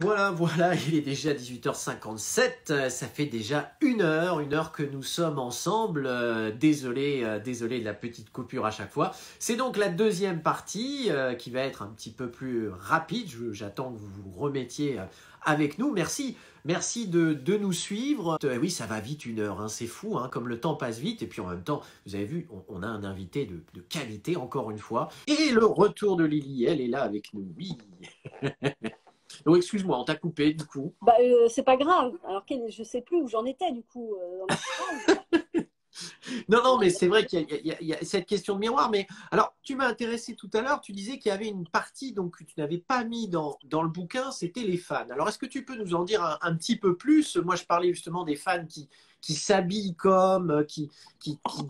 Voilà, voilà, il est déjà 18h57, ça fait déjà une heure que nous sommes ensemble. Désolé de la petite coupure à chaque fois. C'est donc la deuxième partie qui va être un petit peu plus rapide. J'attends que vous vous remettiez avec nous. Merci de nous suivre. Oui, ça va vite une heure, hein, c'est fou, hein, comme le temps passe vite. Et puis en même temps, vous avez vu, on a un invité de qualité encore une fois. Et le retour de Lily, elle est là avec nous. Oui. Donc, excuse-moi, on t'a coupé du coup. Bah, c'est pas grave. Alors, je sais plus où j'en étais du coup dans ma phrase. Non, mais c'est vrai qu'il y a cette question de miroir. Mais alors, tu m'as intéressé tout à l'heure. Tu disais qu'il y avait une partie donc, que tu n'avais pas mis dans le bouquin, c'était les fans. Alors, est-ce que tu peux nous en dire un petit peu plus? Moi, je parlais justement des fans qui s'habillent comme, qui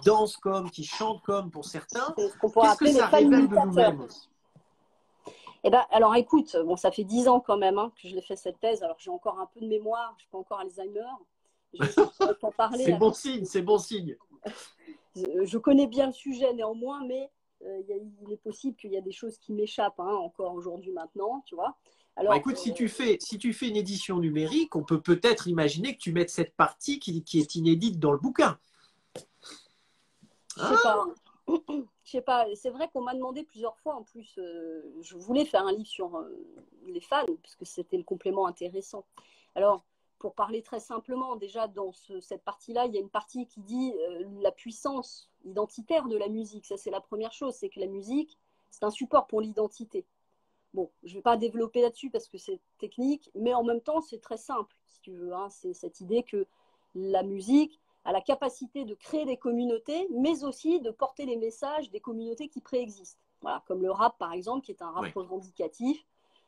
dansent comme, qui chantent comme pour certains. C'est ce qu'on pourrait Qu'est-ce que appeler les ça fans révèle de imitateurs. nous-mêmes? Eh ben, alors écoute, bon, ça fait 10 ans quand même hein, que je l'ai fait cette thèse. Alors j'ai encore un peu de mémoire, je suis pas encore Alzheimer. Je pourrais t'en parler. C'est bon signe, c'est bon signe. Je connais bien le sujet néanmoins, mais il est possible qu'il y a des choses qui m'échappent hein, encore aujourd'hui maintenant, tu vois. Bon, Alors, écoute, si tu fais une édition numérique, on peut peut-être imaginer que tu mettes cette partie qui est inédite dans le bouquin. je sais pas. Je sais pas, c'est vrai qu'on m'a demandé plusieurs fois en plus, je voulais faire un livre sur les fans, parce que c'était le complément intéressant. Alors, pour parler très simplement, déjà dans cette partie-là, il y a une partie qui dit la puissance identitaire de la musique. Ça, c'est la première chose, c'est que la musique, c'est un support pour l'identité. Bon, je ne vais pas développer là-dessus parce que c'est technique, mais en même temps, c'est très simple, si tu veux. Hein. C'est cette idée que la musique a la capacité de créer des communautés, mais aussi de porter les messages des communautés qui préexistent. Voilà, comme le rap, par exemple, qui est un rap revendicatif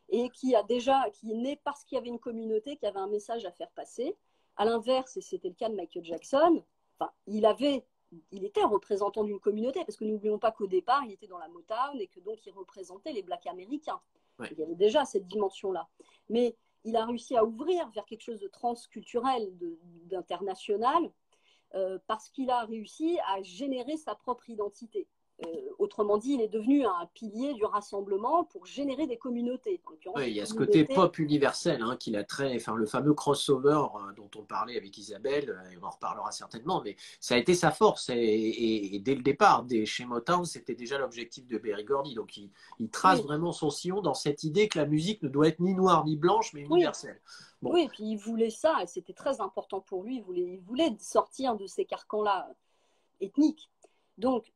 et qui est né parce qu'il y avait une communauté qui avait un message à faire passer. À l'inverse, et c'était le cas de Michael Jackson, enfin, il était représentant d'une communauté, parce que n'oublions pas qu'au départ, il était dans la Motown et que donc il représentait les Blacks américains. Ouais. Il y avait déjà cette dimension-là. Mais il a réussi à ouvrir vers quelque chose de transculturel, d'international, parce qu'il a réussi à générer sa propre identité. Autrement dit, il est devenu un pilier du rassemblement pour générer des communautés. Oui, il y a ce côté pop universel hein, qu'il a le fameux crossover dont on parlait avec Isabelle, et on en reparlera certainement, mais ça a été sa force. Et dès le départ, chez Motown, c'était déjà l'objectif de Berry Gordy. Donc il trace vraiment son sillon dans cette idée que la musique ne doit être ni noire ni blanche, mais universelle. Bon. Oui, et puis il voulait ça, et c'était très important pour lui. Il voulait sortir de ces carcans-là ethniques. Donc,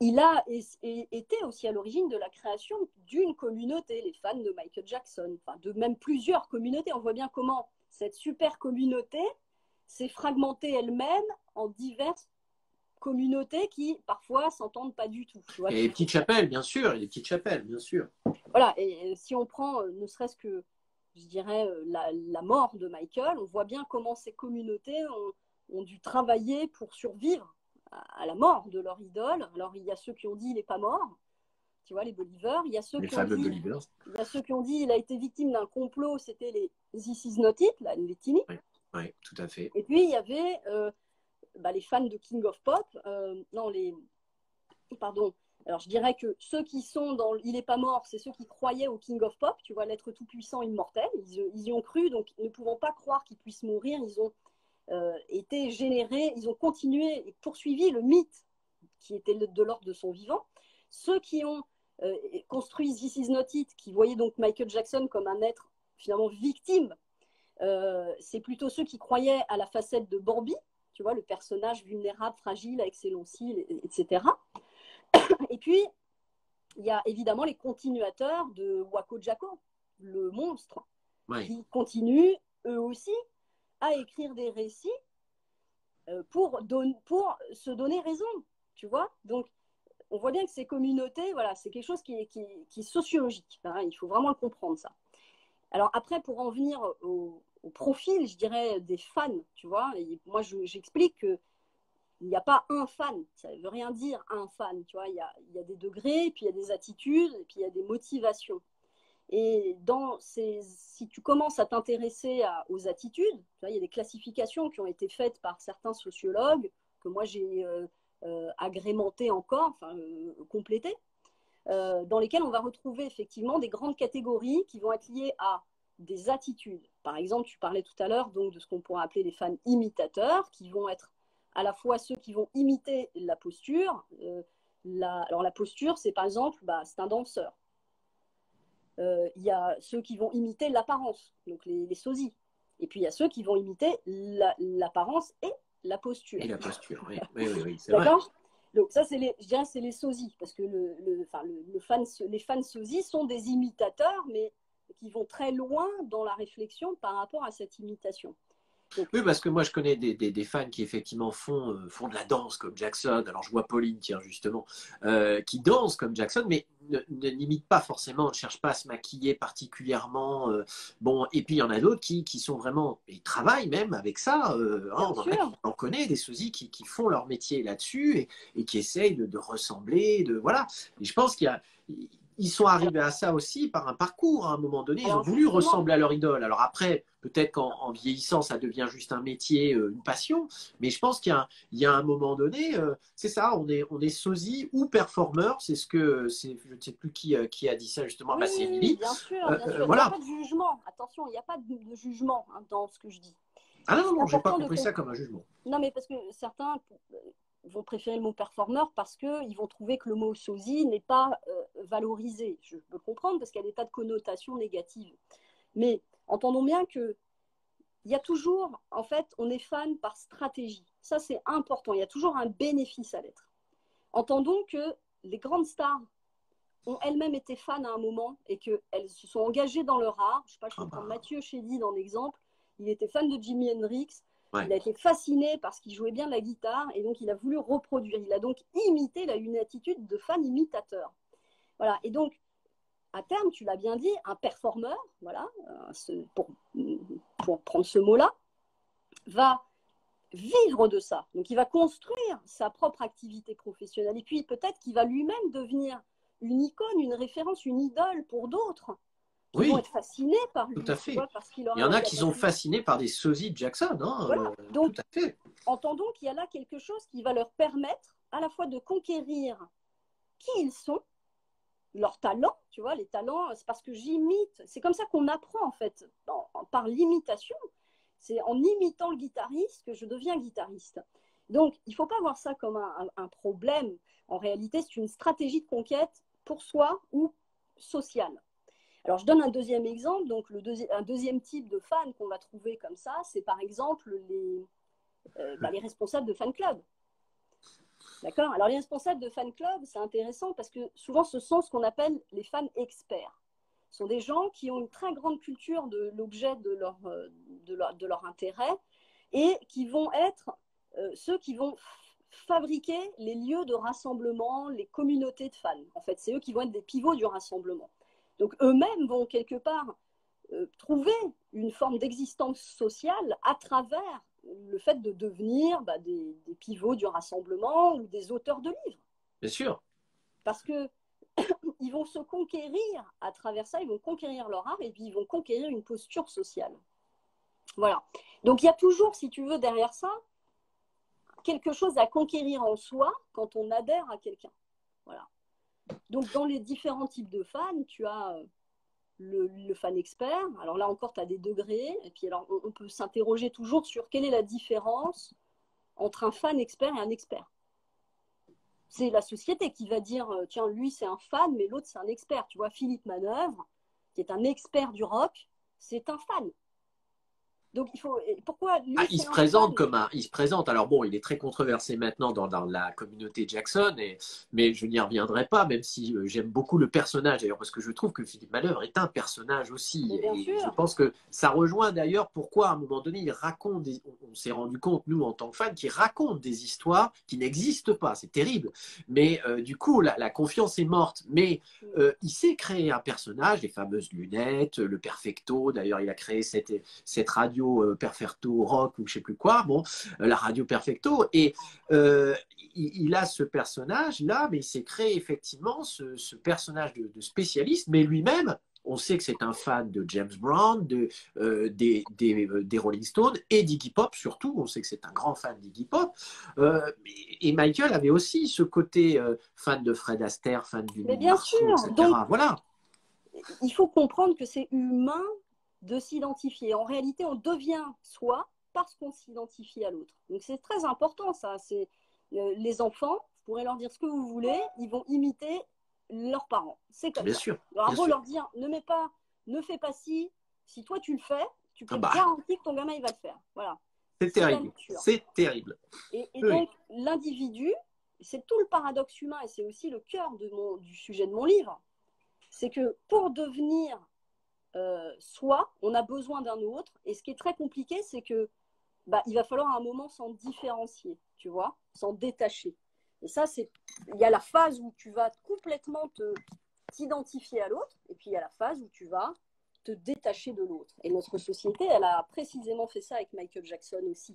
il a été aussi à l'origine de la création d'une communauté, les fans de Michael Jackson, enfin de même plusieurs communautés. On voit bien comment cette super communauté s'est fragmentée elle-même en diverses communautés qui parfois s'entendent pas du tout. Tu vois, et les petites chapelles, bien sûr, les petites chapelles, bien sûr. Voilà, et si on prend ne serait-ce que, je dirais, la mort de Michael, on voit bien comment ces communautés ont dû travailler pour survivre à la mort de leur idole. Alors, il y a ceux qui ont dit il n'est pas mort, tu vois, les Believers. Il y a ceux qui ont dit il a été victime d'un complot, c'était les This Is Not It, les Tini. Oui, tout à fait. Et puis, il y avait les fans de King of Pop, alors, je dirais que ceux qui sont dans Il n'est pas mort, c'est ceux qui croyaient au King of Pop, tu vois, l'être tout-puissant, immortel. Ils y ont cru, donc ne pouvant pas croire qu'il puisse mourir, ils ont été générés, ils ont continué et poursuivi le mythe qui était de l'ordre de son vivant. Ceux qui ont construit This Is Not It, qui voyaient donc Michael Jackson comme un être finalement victime, c'est plutôt ceux qui croyaient à la facette de Bambi, tu vois, le personnage vulnérable, fragile, avec ses longs cils, etc. Et puis, il y a évidemment les continuateurs de Wako Jacko, le monstre, qui continuent, eux aussi, à écrire des récits pour se donner raison, tu vois. Donc, on voit bien que ces communautés, voilà, c'est quelque chose qui est sociologique. Hein, il faut vraiment le comprendre, ça. Alors après, pour en venir au profil, je dirais, des fans, tu vois, et moi, j'explique que il n'y a pas un fan, ça ne veut rien dire un fan, tu vois, il y a des degrés, puis il y a des attitudes, et puis il y a des motivations. Et si tu commences à t'intéresser aux attitudes, tu vois, il y a des classifications qui ont été faites par certains sociologues, que moi j'ai agrémenté encore, complété. dans lesquels on va retrouver effectivement des grandes catégories qui vont être liées à des attitudes. Par exemple, tu parlais tout à l'heure donc de ce qu'on pourrait appeler les fans imitateurs, qui vont être à la fois ceux qui vont imiter la posture. Alors la posture, c'est par exemple, c'est un danseur. Il y a ceux qui vont imiter l'apparence, donc les sosies. Et puis il y a ceux qui vont imiter l'apparence et la posture. Et la posture, oui, oui c'est vrai. D'accord ? Donc ça, je dirais, c'est les sosies, parce que les fans sosies sont des imitateurs, mais qui vont très loin dans la réflexion par rapport à cette imitation. Donc, oui, parce que moi, je connais des fans qui, effectivement, font de la danse comme Jackson. Alors, je vois Pauline, tiens, justement, qui danse comme Jackson, mais n'imite pas forcément, ne cherche pas à se maquiller particulièrement. Bon, et puis, il y en a d'autres qui sont vraiment, ils travaillent même avec ça. On connaît des sosies qui font leur métier là-dessus et qui essayent de ressembler, voilà. Et je pense ils sont arrivés à ça aussi par un parcours. À un moment donné, ils ont voulu ressembler à leur idole. Alors après, peut-être qu'en vieillissant, ça devient juste un métier, une passion. Mais je pense qu'il y a un moment donné, c'est ça, on est sosie ou performeur. Je ne sais plus qui a dit ça justement. Oui, c'est Émilie. Bien sûr. Voilà. Il n'y a pas de jugement. Attention, il n'y a pas de jugement dans ce que je dis. Ah non, je n'ai pas compris ça comme un jugement. Non, mais parce que certains vont préférer le mot performeur parce qu'ils vont trouver que le mot sosie n'est pas valorisé. Je peux comprendre parce qu'il y a des tas de connotations négatives. Mais entendons bien qu'il y a toujours, en fait, on est fan par stratégie. Ça, c'est important. Il y a toujours un bénéfice à l'être. Entendons que les grandes stars ont elles-mêmes été fans à un moment et qu'elles se sont engagées dans leur art. Je ne sais pas, je vais prendre Mathieu Chédid en exemple. Il était fan de Jimi Hendrix. Ouais. Il a été fasciné parce qu'il jouait bien de la guitare et donc il a voulu reproduire. Il a donc imité, il a une attitude de fan imitateur. Voilà. Et donc, à terme, tu l'as bien dit, un performeur, voilà, pour prendre ce mot-là, va vivre de ça. Donc, il va construire sa propre activité professionnelle. Et puis, peut-être qu'il va lui-même devenir une icône, une référence, une idole pour d'autres. Qui vont être fascinés par lui. Tout à fait. Il y en a qui sont fascinés par des sosies de Jackson. Voilà. Donc, tout à fait. Entendons qu'il y a là quelque chose qui va leur permettre à la fois de conquérir qui ils sont, leurs talents, tu vois, les talents, c'est parce que j'imite. C'est comme ça qu'on apprend, en fait, par l'imitation. C'est en imitant le guitariste que je deviens guitariste. Donc, il ne faut pas voir ça comme un problème. En réalité, c'est une stratégie de conquête pour soi ou sociale. Alors, je donne un deuxième exemple. Donc, un deuxième type de fan qu'on va trouver comme ça, c'est par exemple les responsables de fan club. D'accord ? Alors, les responsables de fan club, c'est intéressant parce que souvent, ce sont ce qu'on appelle les fans experts. Ce sont des gens qui ont une très grande culture de l'objet de leur intérêt et qui vont être ceux qui vont fabriquer les lieux de rassemblement, les communautés de fans. En fait, c'est eux qui vont être des pivots du rassemblement. Donc, eux-mêmes vont quelque part trouver une forme d'existence sociale à travers le fait de devenir des pivots du rassemblement ou des auteurs de livres. Bien sûr. Parce qu'ils vont se conquérir à travers ça, ils vont conquérir leur art et puis ils vont conquérir une posture sociale. Voilà. Donc, il y a toujours, si tu veux, derrière ça, quelque chose à conquérir en soi quand on adhère à quelqu'un. Voilà. Donc, dans les différents types de fans, tu as le fan expert. Alors là encore, tu as des degrés. Et puis, alors, on peut s'interroger toujours sur quelle est la différence entre un fan expert et un expert. C'est la société qui va dire, tiens, lui, c'est un fan, mais l'autre, c'est un expert. Tu vois, Philippe Manœuvre, qui est un expert du rock, c'est un fan. Donc, pourquoi lui, il se présente comme il se présente. Alors bon, il est très controversé maintenant dans la communauté Jackson, mais je n'y reviendrai pas, même si j'aime beaucoup le personnage d'ailleurs, parce que je trouve que Philippe Manœuvre est un personnage aussi. Et je pense que ça rejoint d'ailleurs pourquoi à un moment donné il raconte. On s'est rendu compte nous en tant que fans qu'il raconte des histoires qui n'existent pas. C'est terrible. Mais du coup, la confiance est morte. Mais il s'est créé un personnage, les fameuses lunettes, le perfecto. D'ailleurs, il a créé cette radio Perfecto Rock ou je sais plus quoi, bon, la radio Perfecto, et il a ce personnage là, mais il s'est créé effectivement ce personnage de spécialiste, mais lui-même On sait que c'est un fan de James Brown, des Rolling Stones et d'Iggy Pop surtout. On sait que c'est un grand fan d'Iggy Pop. Et Michael avait aussi ce côté fan de Fred Astaire, fan du Mais Mini bien Marceau, sûr, donc etc. Voilà. il faut comprendre que c'est humain de s'identifier. En réalité, on devient soi parce qu'on s'identifie à l'autre. Donc c'est très important ça. C'est les enfants, vous pourrez leur dire ce que vous voulez, ils vont imiter leurs parents. C'est comme Bien ça. sûr, Alors bien beau sûr. leur dire ne fais pas ci, si toi tu le fais, tu Ah peux te bah, garantir que ton gamin il va le faire. Voilà. c'est C'est la terrible. nature. C'est terrible. Et Oui, donc l'individu, c'est tout le paradoxe humain et c'est aussi le cœur du sujet de mon livre. C'est que pour devenir soi, on a besoin d'un autre. Et ce qui est très compliqué, c'est que il va falloir à un moment s'en différencier, tu vois, s'en détacher. Et ça, il y a la phase où tu vas complètement t'identifier à l'autre, et puis il y a la phase où tu vas te détacher de l'autre. Et notre société, elle a précisément fait ça avec Michael Jackson aussi.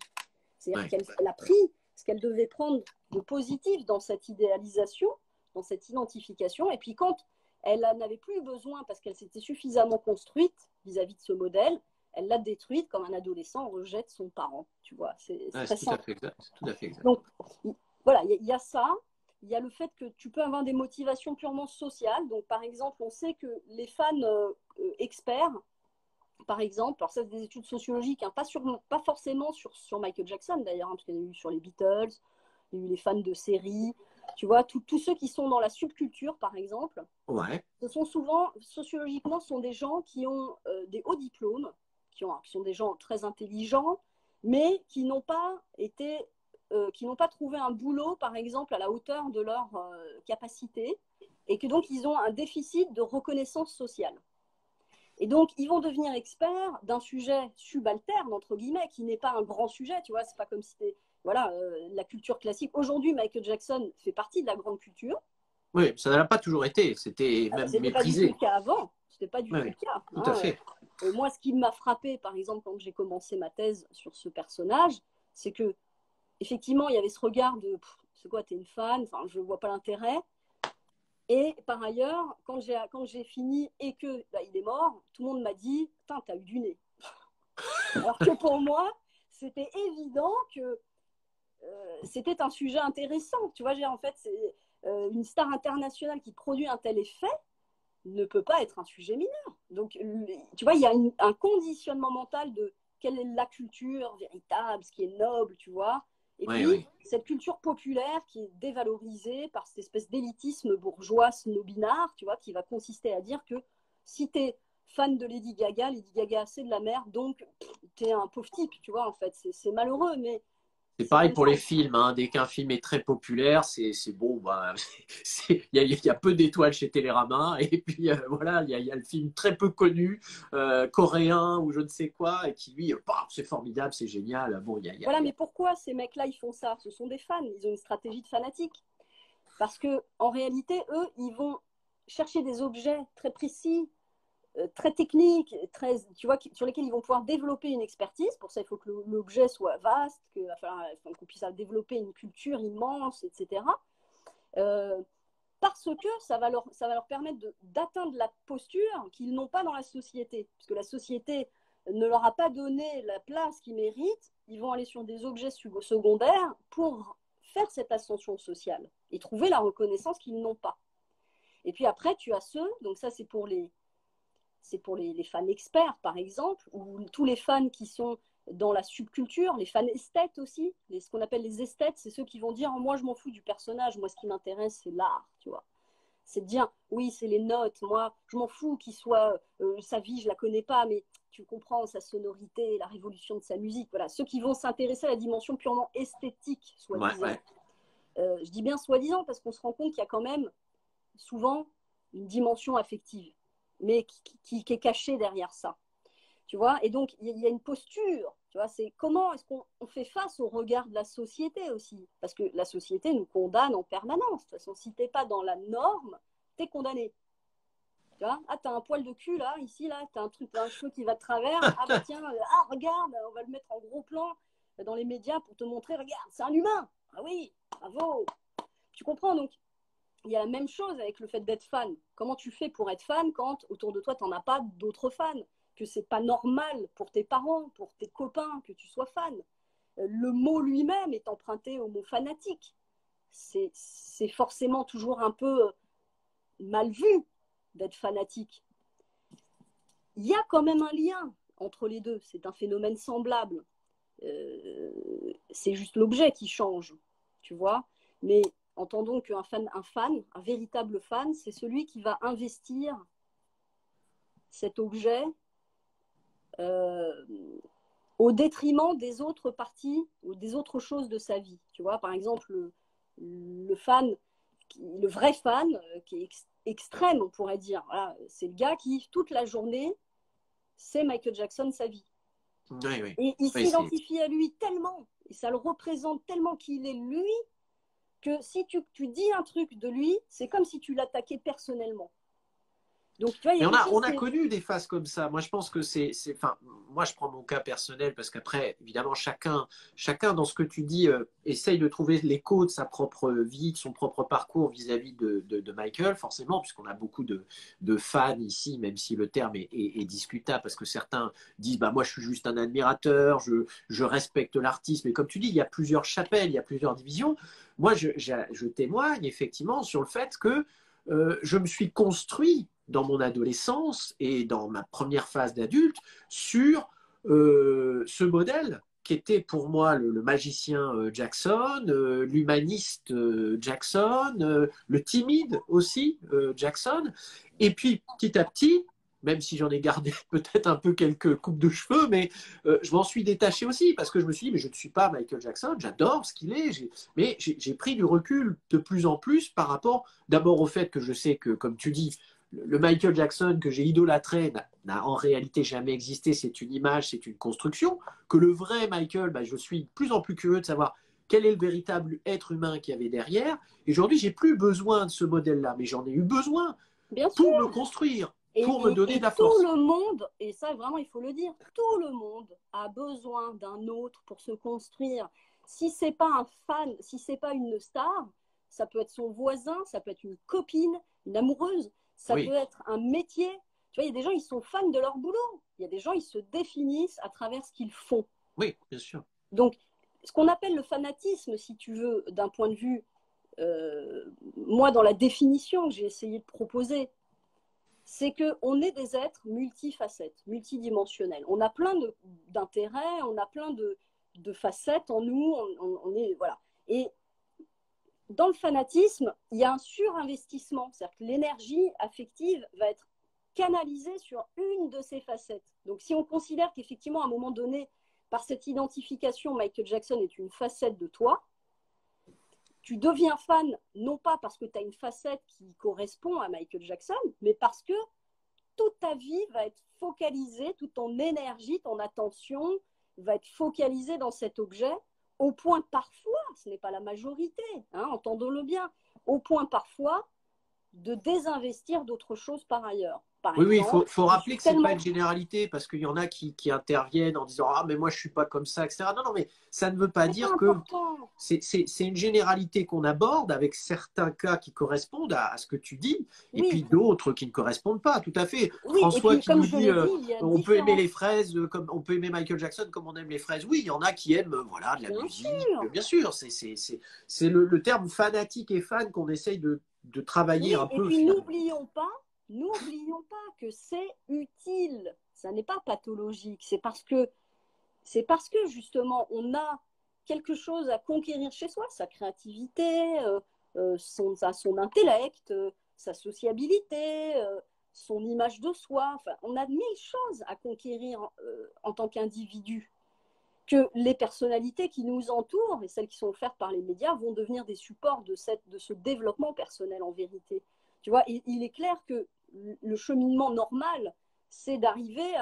C'est-à-dire ouais. qu'elle a pris ce qu'elle devait prendre de positif dans cette idéalisation, dans cette identification, et puis quand elle n'avait plus besoin parce qu'elle s'était suffisamment construite vis-à-vis de ce modèle, elle l'a détruite comme un adolescent rejette son parent. Tu vois, c'est Ouais, très c'est tout à simple. fait exact. C'est tout à fait exact. Donc, voilà, il y a ça. Il y a le fait que tu peux avoir des motivations purement sociales. Donc, par exemple, on sait que les fans experts, par exemple, alors ça, c'est des études sociologiques, hein, pas forcément sur Michael Jackson d'ailleurs, hein, parce qu'il y a eu sur les Beatles, il y a eu les fans de séries, tu vois, tous ceux qui sont dans la subculture, par exemple, Ouais, ce sont souvent, sociologiquement, sont des gens qui ont des hauts diplômes, qui sont des gens très intelligents, mais qui n'ont pas trouvé un boulot, par exemple, à la hauteur de leur capacité, et que donc ils ont un déficit de reconnaissance sociale. Et donc, ils vont devenir experts d'un sujet subalterne, entre guillemets, qui n'est pas un grand sujet, tu vois, c'est pas comme si c'était, voilà, la culture classique. Aujourd'hui, Michael jackson fait partie de la grande culture. oui, ça n'a pas toujours été. C'était même C'était pas du tout le méprisé. cas avant. C'était pas du Oui, tout oui, le cas. tout à Hein. fait. Moi, ce qui m'a frappé, par exemple, quand j'ai commencé ma thèse sur ce personnage, c'est que effectivement, il y avait ce regard de c'est quoi, t'es une fan, enfin, je vois pas l'intérêt. Et par ailleurs, quand j'ai fini et que il est mort, tout le monde m'a dit, putain, t'as eu du nez. Alors que pour moi, c'était évident que c'était un sujet intéressant. Tu vois, en fait, c'est une star internationale qui produit un tel effet ne peut pas être un sujet mineur. Donc, tu vois, il y a un conditionnement mental de quelle est la culture véritable, ce qui est noble, tu vois. Et Oui, puis, oui. cette culture populaire qui est dévalorisée par cette espèce d'élitisme bourgeois snobinard, tu vois, qui va consister à dire que si tu es fan de Lady Gaga, c'est de la merde, donc tu es un pauvre type, tu vois, en fait. C'est malheureux, mais C'est c'est pareil comme pour ça. les films, hein. Dès qu'un film est très populaire, c'est bon, bah, il y a peu d'étoiles chez Télérama, et puis voilà, il y a le film très peu connu, coréen ou je ne sais quoi, et qui lui, bah, c'est formidable, c'est génial. Bon, Voilà, mais pourquoi ces mecs-là, ils font ça? Ce sont des fans, ils ont une stratégie de fanatique. Parce que en réalité, eux, ils vont chercher des objets très précis, très techniques, tu vois, sur lesquels ils vont pouvoir développer une expertise. Pour ça, il faut que l'objet soit vaste, qu'on puisse développer une culture immense, etc. Euh, Parce que ça va leur permettre d'atteindre la posture qu'ils n'ont pas dans la société. Parce que la société ne leur a pas donné la place qu'ils méritent. Ils vont aller sur des objets secondaires pour faire cette ascension sociale et trouver la reconnaissance qu'ils n'ont pas. Et puis après, tu as ceux, donc ça c'est pour les fans experts par exemple, ou tous les fans qui sont dans la subculture, les fans esthètes aussi, ce qu'on appelle les esthètes, c'est ceux qui vont dire oh, moi je m'en fous du personnage, moi ce qui m'intéresse c'est l'art, tu vois. C'est de dire oui c'est les notes, moi je m'en fous qu'il soit, sa vie je la connais pas, mais tu comprends sa sonorité, la révolution de sa musique, voilà, ceux qui vont s'intéresser à la dimension purement esthétique, ouais, soi-disant. ouais. Je dis bien soi-disant parce qu'on se rend compte qu'il y a quand même souvent une dimension affective, mais qui est cachée derrière ça. Tu vois, et donc il y a une posture, tu vois, c'est comment est-ce qu'on fait face au regard de la société aussi, parce que la société nous condamne en permanence. De toute façon, si t'es pas dans la norme, t'es condamné. Tu vois, ah t'as un poil de cul là, ici là, t'as un truc, t'as un cheveu qui va de travers, ah bah tiens, ah regarde, on va le mettre en gros plan dans les médias pour te montrer, regarde, c'est un humain. Ah oui, bravo. Tu comprends donc il y a la même chose avec le fait d'être fan. Comment tu fais pour être fan quand autour de toi, tu n'en as pas d'autres fans? Que c'est pas normal pour tes parents, pour tes copains, que tu sois fan. Le mot lui-même est emprunté au mot fanatique. C'est forcément toujours un peu mal vu d'être fanatique. Il y a quand même un lien entre les deux. C'est un phénomène semblable. C'est juste l'objet qui change, tu vois. Mais entendons qu'un fan, un véritable fan, c'est celui qui va investir cet objet au détriment des autres parties ou des autres choses de sa vie. Tu vois, par exemple, le fan, le vrai fan, qui est extrême, on pourrait dire. Voilà, c'est le gars qui, toute la journée, c'est Michael Jackson, sa vie. Oui, oui. Et il Oui, s'identifie à lui tellement, et ça le représente tellement qu'il est lui, que si tu dis un truc de lui, c'est comme si tu l'attaquais personnellement. Donc, tu vois, il y mais a quelque on chose, a connu des phases comme ça. Moi, je pense que enfin, moi, je prends mon cas personnel parce qu'après, évidemment, chacun dans ce que tu dis essaye de trouver l'écho de sa propre vie, de son propre parcours vis-à-vis de Michael, forcément, puisqu'on a beaucoup de fans ici, même si le terme est discutable, parce que certains disent, bah, moi, je suis juste un admirateur, je respecte l'artiste, mais comme tu dis, il y a plusieurs chapelles, il y a plusieurs divisions. Moi, je témoigne effectivement sur le fait que je me suis construit dans mon adolescence et dans ma première phase d'adulte sur ce modèle qui était pour moi le magicien Jackson, l'humaniste Jackson, le timide aussi Jackson. Et puis petit à petit, même si j'en ai gardé peut-être un peu quelques coupes de cheveux, mais je m'en suis détaché aussi parce que je me suis dit, mais je ne suis pas Michael Jackson, j'adore ce qu'il est, mais j'ai pris du recul de plus en plus par rapport d'abord au fait que je sais que, comme tu dis, le Michael Jackson que j'ai idolâtré n'a en réalité jamais existé, c'est une image, c'est une construction, que le vrai Michael, bah, je suis de plus en plus curieux de savoir quel est le véritable être humain qu'il y avait derrière. Et aujourd'hui, j'ai plus besoin de ce modèle-là, mais j'en ai eu besoin bien sûr. pour me construire, pour me donner de Et la tout force. le monde, et ça vraiment il faut le dire, tout le monde a besoin d'un autre pour se construire. Si c'est pas un fan, si c'est pas une star, ça peut être son voisin, ça peut être une copine, une amoureuse, ça peut Oui, être un métier. Tu vois, il y a des gens, ils sont fans de leur boulot. Il y a des gens, ils se définissent à travers ce qu'ils font. oui, bien sûr. Donc, ce qu'on appelle le fanatisme, si tu veux, d'un point de vue, moi, dans la définition que j'ai essayé de proposer, c'est qu'on est des êtres multifacettes, multidimensionnels. On a plein d'intérêts, on a plein de facettes en nous. On est, voilà. Et dans le fanatisme, il y a un surinvestissement. C'est-à-dire que l'énergie affective va être canalisée sur une de ces facettes. Donc si on considère qu'effectivement, à un moment donné, par cette identification, Michael Jackson est une facette de toi, tu deviens fan, non pas parce que tu as une facette qui correspond à Michael Jackson, mais parce que toute ta vie va être focalisée, toute ton énergie, ton attention va être focalisée dans cet objet, au point parfois, ce n'est pas la majorité, hein, entendons-le bien, au point parfois de désinvestir d'autres choses par ailleurs. Par Oui, oui, il exemple, faut je rappeler suis que ce n'est pas tellement... une généralité parce qu'il y en a qui interviennent en disant ah, mais moi je ne suis pas comme ça, etc. Non, non, mais ça ne veut pas C'est pas dire que important. c'est une généralité qu'on aborde avec certains cas qui correspondent à ce que tu dis et Oui, puis d'autres qui ne correspondent pas. Tout à fait. oui, et François puis qui comme nous je dit l'ai dit, il y a on peut aimer différents... les fraises comme on peut aimer Michael Jackson comme on aime les fraises. Oui, il y en a qui aiment voilà, de la Bien musique. sûr. Bien sûr, c'est le terme fanatique et fan qu'on essaye de travailler Oui, un et peu puis finalement. n'oublions pas que c'est utile. Ça n'est pas pathologique. C'est parce que justement, on a quelque chose à conquérir chez soi, sa créativité, son intellect, sa sociabilité, son image de soi. Enfin, on a mille choses à conquérir en tant qu'individu que les personnalités qui nous entourent et celles qui sont offertes par les médias vont devenir des supports de ce développement personnel en vérité. Tu vois, il est clair que le cheminement normal, c'est d'arriver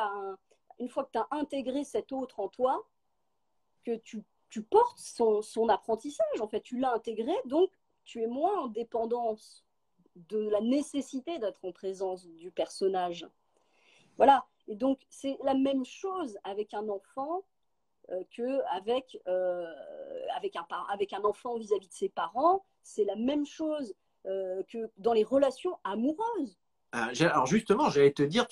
une fois que tu as intégré cet autre en toi, que tu portes son apprentissage, en fait, tu l'as intégré, donc tu es moins en dépendance de la nécessité d'être en présence du personnage. Voilà, et donc c'est la même chose avec un enfant qu'avec avec un enfant vis-à-vis de ses parents, c'est la même chose que dans les relations amoureuses. Alors justement, j'allais te dire,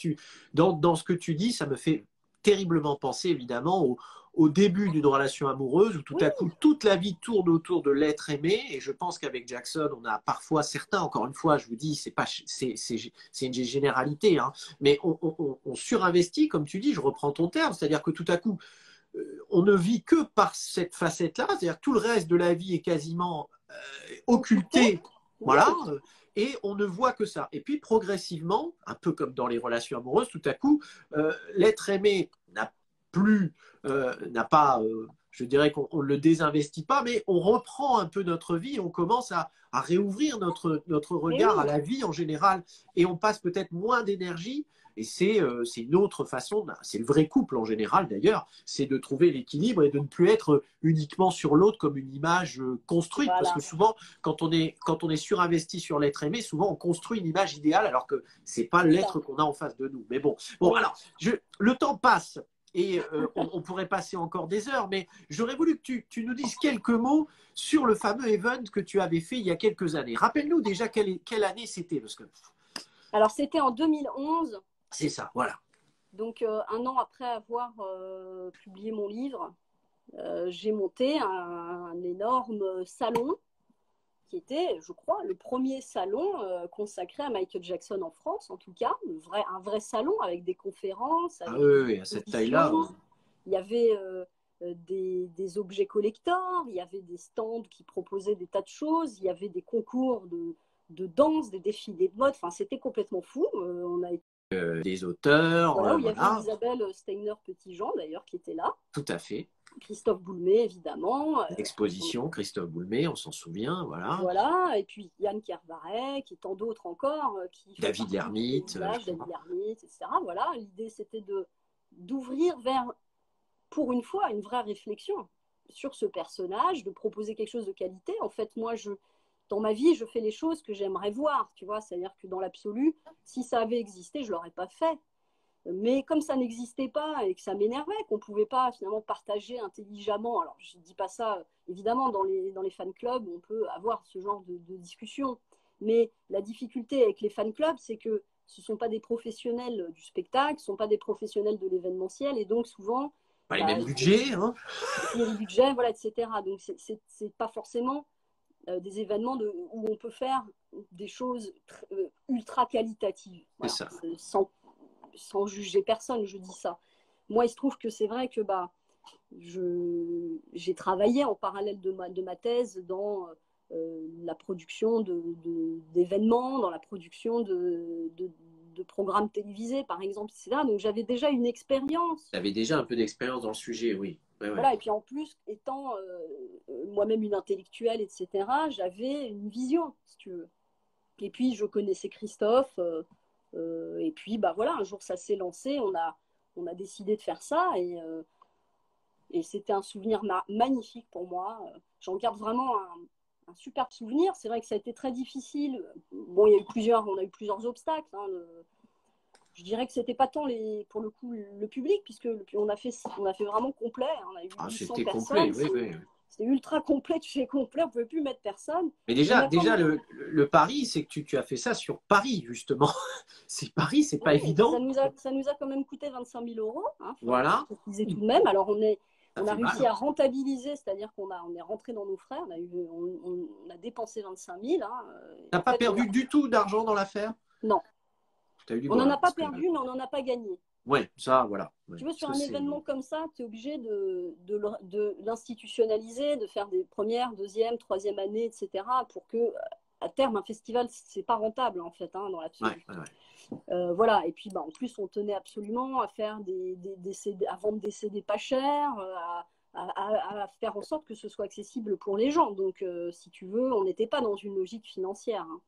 dans ce que tu dis, ça me fait terriblement penser évidemment au début d'une relation amoureuse où tout Oui, à coup toute la vie tourne autour de l'être aimé. Et je pense qu'avec Jackson, on a parfois certains, encore une fois, je vous dis, c'est une généralité, hein, mais on surinvestit, comme tu dis, je reprends ton terme, c'est-à-dire que tout à coup, on ne vit que par cette facette-là, c'est-à-dire que tout le reste de la vie est quasiment occulté, voilà, et on ne voit que ça. Et puis progressivement, un peu comme dans les relations amoureuses, tout à coup, l'être aimé n'a pas, je dirais qu'on ne le désinvestit pas, mais on reprend un peu notre vie, on commence à réouvrir notre regard oui. à la vie en général, et on passe peut-être moins d'énergie. Et c'est une autre façon, c'est le vrai couple en général d'ailleurs, c'est de trouver l'équilibre et de ne plus être uniquement sur l'autre comme une image construite. Voilà. Parce que souvent, quand on est surinvesti sur l'être aimé, souvent on construit une image idéale alors que ce n'est pas l'être qu'on a en face de nous. Mais bon, Oui. alors, le temps passe. Et on pourrait passer encore des heures, mais j'aurais voulu que tu nous dises quelques mots sur le fameux event que tu avais fait il y a quelques années. Rappelle-nous déjà quelle année c'était. Parce que... Alors, c'était en 2011. C'est ça, voilà. Donc, un an après avoir publié mon livre, j'ai monté un énorme salon qui était, je crois, le premier salon consacré à Michael Jackson en France, en tout cas, un vrai salon avec des conférences. Avec oui, à cette taille-là. Il y avait des objets collectors, il y avait des stands qui proposaient des tas de choses, il y avait des concours de danse, des défilés de mode, enfin, c'était complètement fou. On a des auteurs. Voilà, où il y avait Isabelle Steiner-Petitjean, d'ailleurs, qui était là. Tout à fait. Christophe Boulmé, évidemment. L'exposition, Christophe Boulmé, on s'en souvient, voilà. Voilà, et puis Yann Kervarek, et tant d'autres encore. David Lhermitte. David Lhermitte, etc. Voilà, l'idée, c'était d'ouvrir vers, pour une fois, une vraie réflexion sur ce personnage, de proposer quelque chose de qualité. En fait, moi, dans ma vie, je fais les choses que j'aimerais voir, tu vois. C'est-à-dire que dans l'absolu, si ça avait existé, je ne l'aurais pas fait. Mais comme ça n'existait pas et que ça m'énervait, qu'on ne pouvait pas finalement partager intelligemment, alors je ne dis pas ça, évidemment, dans les fan clubs, on peut avoir ce genre de discussion. Mais la difficulté avec les fan clubs, c'est que ce ne sont pas des professionnels du spectacle, ce ne sont pas des professionnels de l'événementiel, et donc souvent... Pas les mêmes budgets, hein. Les budgets, voilà, etc. Donc, ce n'est pas forcément des événements où on peut faire des choses ultra qualitatives. Voilà. C'est ça. Sans juger personne, je dis ça. Moi, il se trouve que c'est vrai que j'ai travaillé en parallèle de ma thèse dans la production d'événements, dans la production de programmes télévisés, par exemple, etc. Donc, j'avais déjà une expérience. Tu avais déjà un peu d'expérience dans le sujet, oui. Ouais. Voilà, et puis en plus, étant moi-même une intellectuelle, etc., j'avais une vision, si tu veux. Et puis, je connaissais Christophe. Et puis, voilà, un jour, ça s'est lancé. On a décidé de faire ça. Et c'était un souvenir magnifique pour moi. J'en garde vraiment un superbe souvenir. C'est vrai que ça a été très difficile. Bon, on a eu plusieurs obstacles. Hein. Je dirais que c'était pas tant pour le coup le public, puisque on a fait vraiment complet. On a eu 800 personnes. Complet, oui. C'était ultra complet, chez complet, on ne pouvait plus mettre personne. Mais déjà le pari, c'est que tu as fait ça sur Paris, justement. C'est Paris, c'est pas évident. Ça nous a quand même coûté 25 000 euros. Hein, voilà. Tout de même. Alors, on a réussi à rentabiliser, c'est-à-dire qu'on est rentré dans nos frais, on a dépensé 25 000. Hein, tu n'as pas perdu du tout d'argent dans l'affaire? Non. On n'en a pas perdu, mais on n'en a pas gagné. Ouais, ça, voilà. Ouais, tu vois, sur un événement comme ça, tu es obligé de l'institutionnaliser, de faire des premières, deuxième, troisième années, etc. pour que, à terme, un festival, c'est pas rentable, en fait, hein, dans l'absolu. Voilà, et puis en plus, on tenait absolument à faire à vendre des CD pas chers, à faire en sorte que ce soit accessible pour les gens. Donc, si tu veux, on n'était pas dans une logique financière. Hein.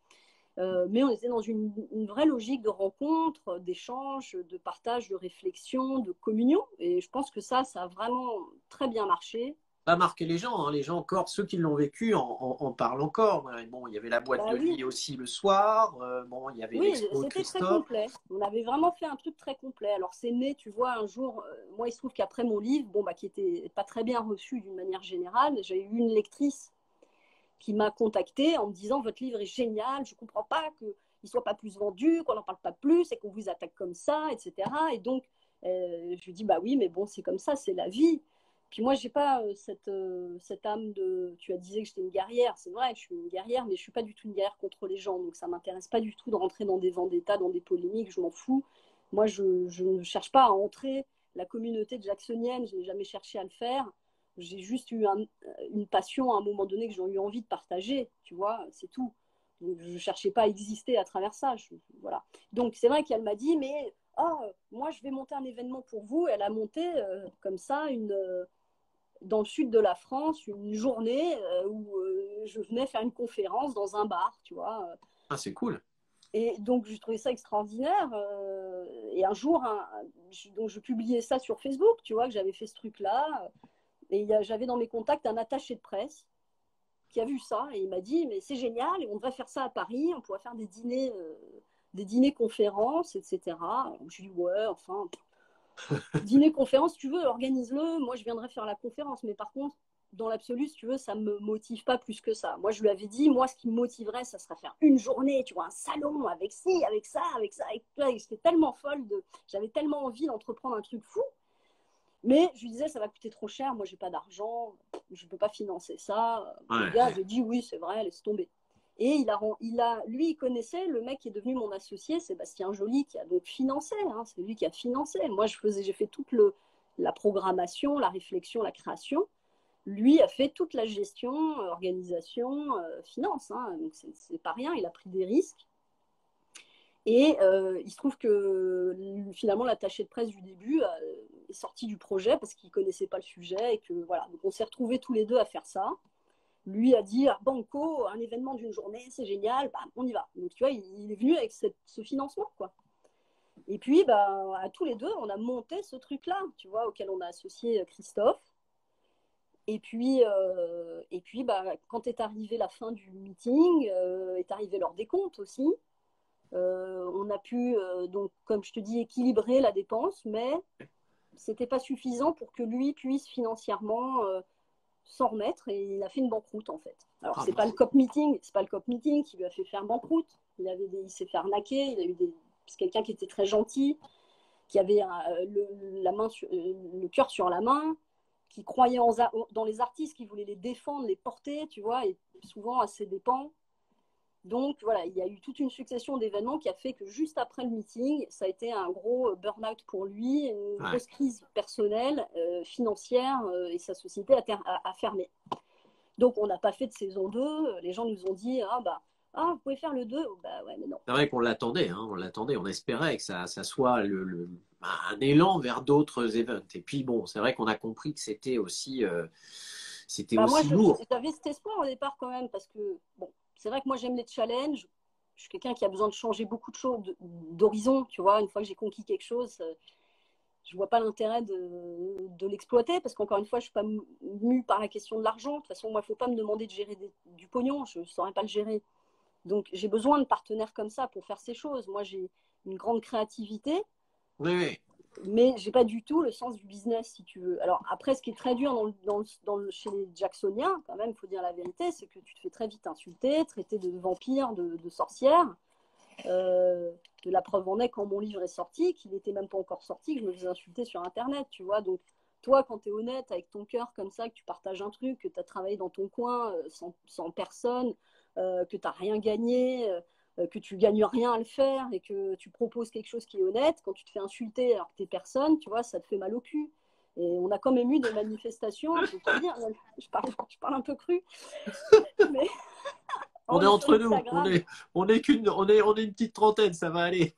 Mais on était dans une vraie logique de rencontre, d'échange, de partage, de réflexion, de communion. Et je pense que ça a vraiment très bien marché. Ça a marqué les gens, hein. Les gens encore, ceux qui l'ont vécu en parlent encore. Bon, il y avait la boîte de nuit aussi le soir. Bon, il y avait l'expo de Christophe. C'était très complet. On avait vraiment fait un truc très complet. Alors c'est né, tu vois, un jour, moi il se trouve qu'après mon livre, qui était pas très bien reçu d'une manière générale, j'ai eu une lectrice qui m'a contacté en me disant votre livre est génial, je ne comprends pas qu'il ne soit pas plus vendu, qu'on n'en parle pas plus et qu'on vous attaque comme ça, etc. Et donc, je lui dis bah oui, mais bon, c'est comme ça, c'est la vie. Puis moi, j'ai pas cette âme de. Tu as dit que j'étais une guerrière, c'est vrai, je suis une guerrière, mais je suis pas du tout une guerrière contre les gens. Donc ça m'intéresse pas du tout de rentrer dans des vendettas, dans des polémiques, je m'en fous. Moi, je ne cherche pas à entrer la communauté jacksonienne, je n'ai jamais cherché à le faire. J'ai juste eu une passion à un moment donné que j'ai eu envie de partager, tu vois, c'est tout. Donc je cherchais pas à exister à travers ça. Voilà. Donc c'est vrai qu'elle m'a dit, mais oh, moi je vais monter un événement pour vous. Elle a monté comme ça dans le sud de la France, une journée où je venais faire une conférence dans un bar, tu vois. Ah, c'est cool. Et donc, j'ai trouvé ça extraordinaire. Et un jour, donc je publiais ça sur Facebook, tu vois, que j'avais fait ce truc-là. Et j'avais dans mes contacts un attaché de presse qui a vu ça. Et il m'a dit, mais c'est génial, et on devrait faire ça à Paris, on pourrait faire des dîners conférences, etc. Donc, je lui ai dit, ouais, enfin, dîner conférence, tu veux, organise-le. Moi, je viendrai faire la conférence. Mais par contre, dans l'absolu, si tu veux, ça ne me motive pas plus que ça. Moi, je lui avais dit, moi, ce qui me motiverait, ça serait faire une journée, tu vois, un salon avec ci, avec ça, avec ça. Et j'étais tellement folle, j'avais tellement envie d'entreprendre un truc fou. Mais je lui disais, ça va coûter trop cher, moi, j'ai pas d'argent, je ne peux pas financer ça. Ouais. Le gars, j'ai dit, oui, c'est vrai, laisse tomber. Et lui, il connaissait le mec qui est devenu mon associé, Sébastien Joly, qui a donc financé. Hein, c'est lui qui a financé. Moi, j'ai fait toute la programmation, la réflexion, la création. Lui a fait toute la gestion, organisation, finance. Hein, donc, c'est pas rien. Il a pris des risques. Et il se trouve que finalement, l'attaché de presse du début est sorti du projet parce qu'il ne connaissait pas le sujet. Et que, voilà. Donc, on s'est retrouvés tous les deux à faire ça. Lui a dit ah, banco, un événement d'une journée, c'est génial, bah, on y va. Donc tu vois, il est venu avec ce financement, quoi. Et puis, bah, à tous les deux, on a monté ce truc-là, tu vois, auquel on a associé Christophe. Et puis bah, quand est arrivée la fin du meeting, est arrivé l'heure des comptes aussi. On a pu, donc, comme je te dis, équilibrer la dépense, mais c'était pas suffisant pour que lui puisse financièrement s'en remettre, et il a fait une banqueroute en fait. Alors c'est pas le COP meeting, c'est pas le COP meeting qui lui a fait faire banqueroute. Il s'est fait arnaquer. Il a eu c'est quelqu'un qui était très gentil, qui avait le cœur sur la main, qui croyait dans les artistes, qui voulait les défendre, les porter, tu vois, et souvent à ses dépens. Donc voilà, il y a eu toute une succession d'événements qui a fait que juste après le meeting, ça a été un gros burn-out pour lui, une grosse crise personnelle, financière, et sa société a fermé. Donc on n'a pas fait de saison 2. Les gens nous ont dit vous pouvez faire le 2. Bah ouais, mais non. C'est vrai qu'on l'attendait, hein, on espérait que ça soit un élan vers d'autres events. Et puis bon, c'est vrai qu'on a compris que c'était aussi lourd. J'avais cet espoir au départ quand même, parce que bon, c'est vrai que moi j'aime les challenges. Je suis quelqu'un qui a besoin de changer beaucoup de choses, d'horizon, tu vois. Une fois que j'ai conquis quelque chose, je vois pas l'intérêt de l'exploiter, parce qu'encore une fois, je suis pas mue par la question de l'argent. De toute façon, moi, il faut pas me demander de gérer du pognon, je saurais pas le gérer. Donc, j'ai besoin de partenaires comme ça pour faire ces choses. Moi, j'ai une grande créativité. Oui. Mais j'ai pas du tout le sens du business, si tu veux. Alors après, ce qui est très dur chez les Jacksoniens, quand même, il faut dire la vérité, c'est que tu te fais très vite insulter, traiter de vampire, de sorcière. De la preuve en est quand mon livre est sorti, qu'il n'était même pas encore sorti, que je me faisais insulter sur Internet, tu vois. Donc toi, quand tu es honnête avec ton cœur comme ça, que tu partages un truc, que tu as travaillé dans ton coin sans personne, que tu n'as rien gagné, que tu gagnes rien à le faire, et que tu proposes quelque chose qui est honnête, quand tu te fais insulter alors que tu es personne, tu vois, ça te fait mal au cul. Et on a quand même eu des manifestations, je peux pas dire, je parle un peu cru, mais on est entre nous, on est une petite trentaine, ça va aller.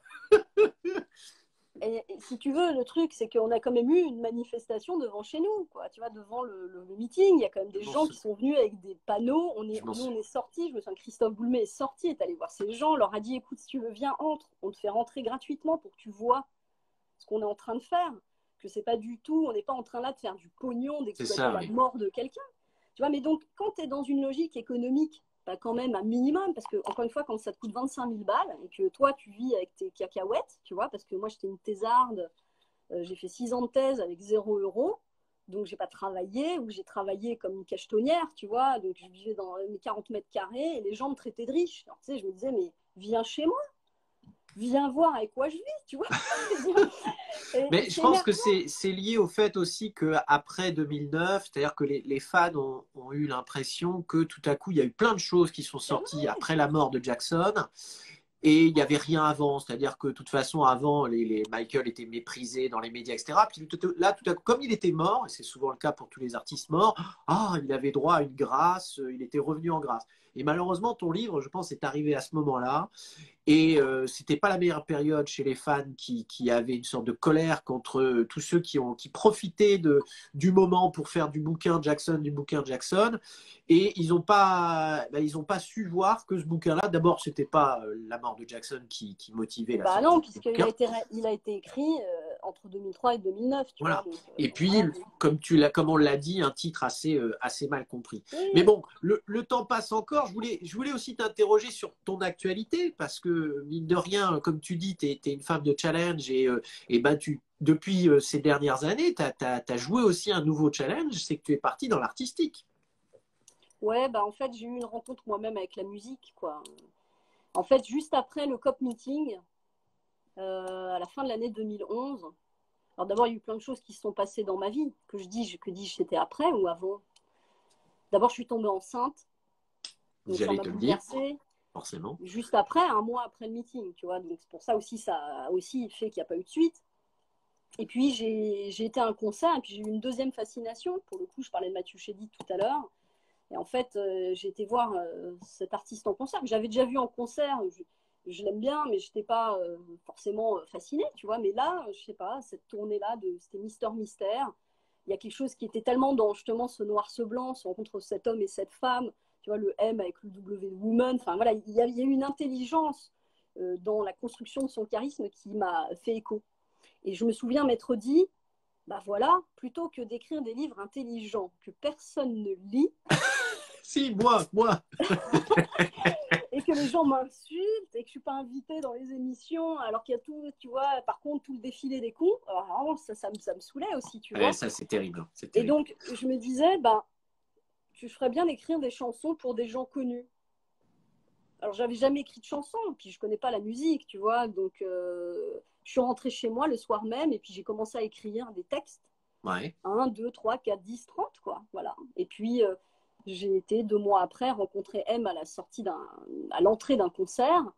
Et si tu veux, le truc, c'est qu'on a quand même eu une manifestation devant chez nous, quoi. Tu vois, devant le meeting, il y a quand même des gens qui sont venus avec des panneaux. On est sortis, je me souviens, Christophe Boulmé est sorti, est allé voir ces gens, leur a dit, écoute, si tu veux, viens, entre, on te fait rentrer gratuitement pour que tu vois ce qu'on est en train de faire, que c'est pas du tout, on n'est pas en train là de faire du pognon, d'exploiter la mort de quelqu'un. Tu vois, mais donc, quand tu es dans une logique économique, bah quand même un minimum, parce que encore une fois, quand ça te coûte 25 000 balles et que toi tu vis avec tes cacahuètes, tu vois, parce que moi j'étais une thésarde, j'ai fait 6 ans de thèse avec 0 €, Donc, j'ai pas travaillé, ou j'ai travaillé comme une cachetonnière, tu vois. Donc, je vivais dans mes 40 mètres carrés et les gens me traitaient de riche. Alors, tu sais, je me disais, mais viens chez moi, viens voir avec quoi je vis, tu vois. Mais je C'est pense que énervant. c'est lié au fait aussi qu'après 2009, c'est-à-dire que les fans ont eu l'impression que tout à coup, il y a eu plein de choses qui sont Ben sorties ouais. après la mort de Jackson. Et il n'y avait rien avant, c'est-à-dire que de toute façon, avant, Michael était méprisé dans les médias, etc. Puis là, tout à coup, comme il était mort, et c'est souvent le cas pour tous les artistes morts, il avait droit à une grâce, il était revenu en grâce. Et malheureusement, ton livre, je pense, est arrivé à ce moment-là. Et c'était pas la meilleure période chez les fans qui avaient une sorte de colère contre tous ceux qui profitaient du moment pour faire du bouquin Jackson. Et ils ont pas su voir que ce bouquin-là, d'abord, c'était pas la mort de Jackson qui motivait la Bah sortie non, du puisqu'il bouquin. il a été écrit entre 2003 et 2009, tu vois. Voilà. Donc, Et puis, voilà. comme on l'a dit, un titre assez mal compris. Mais Oui, bon, le temps passe encore. Je voulais aussi t'interroger sur ton actualité, parce que, mine de rien, comme tu dis, tu es une femme de challenge et ben, depuis ces dernières années, tu as joué aussi un nouveau challenge, c'est que tu es partie dans l'artistique. ouais, bah en fait, j'ai eu une rencontre moi-même avec la musique, quoi. En fait, juste après le COP meeting, à la fin de l'année 2011, alors d'abord, il y a eu plein de choses qui se sont passées dans ma vie, que dis-je, c'était après ou avant. D'abord, je suis tombée enceinte, donc ça J'allais m'a te le dire, bouleversée. forcément. Juste après, un mois après le meeting, tu vois. Donc c'est pour ça aussi, ça a aussi fait qu'il n'y a pas eu de suite. Et puis j'ai été à un concert et puis j'ai eu une deuxième fascination. Pour le coup, je parlais de Mathieu Chédid tout à l'heure. Et en fait, j'ai été voir cet artiste en concert que j'avais déjà vu en concert. Je l'aime bien, mais je n'étais pas forcément fascinée, tu vois. Mais là, je sais pas, cette tournée-là, c'était Mister Mystère. Il y a quelque chose qui était tellement dans justement ce noir, ce blanc, ce rencontre entre cet homme et cette femme, tu vois, le M avec le W de woman. Enfin voilà, il y a eu une intelligence dans la construction de son charisme qui m'a fait écho. Et je me souviens m'être dit, bah voilà, plutôt que d'écrire des livres intelligents que personne ne lit, Si, moi. et que les gens m'insultent et que je suis pas invitée dans les émissions alors qu'il y a tout, tu vois, par contre tout le défilé des cons, alors vraiment, ça me saoulait aussi, tu Ouais, vois. ça, c'est terrible. C'est Et terrible. donc je me disais, bah tu ferais bien d'écrire des chansons pour des gens connus. Alors j'avais jamais écrit de chansons, puis je connais pas la musique, tu vois, donc je suis rentrée chez moi le soir même et puis j'ai commencé à écrire des textes, Ouais. 1, 2, 3, 4, 10, 30, quoi, voilà. Et puis j'ai été 2 mois après rencontrer M à la sortie à l'entrée d'un concert.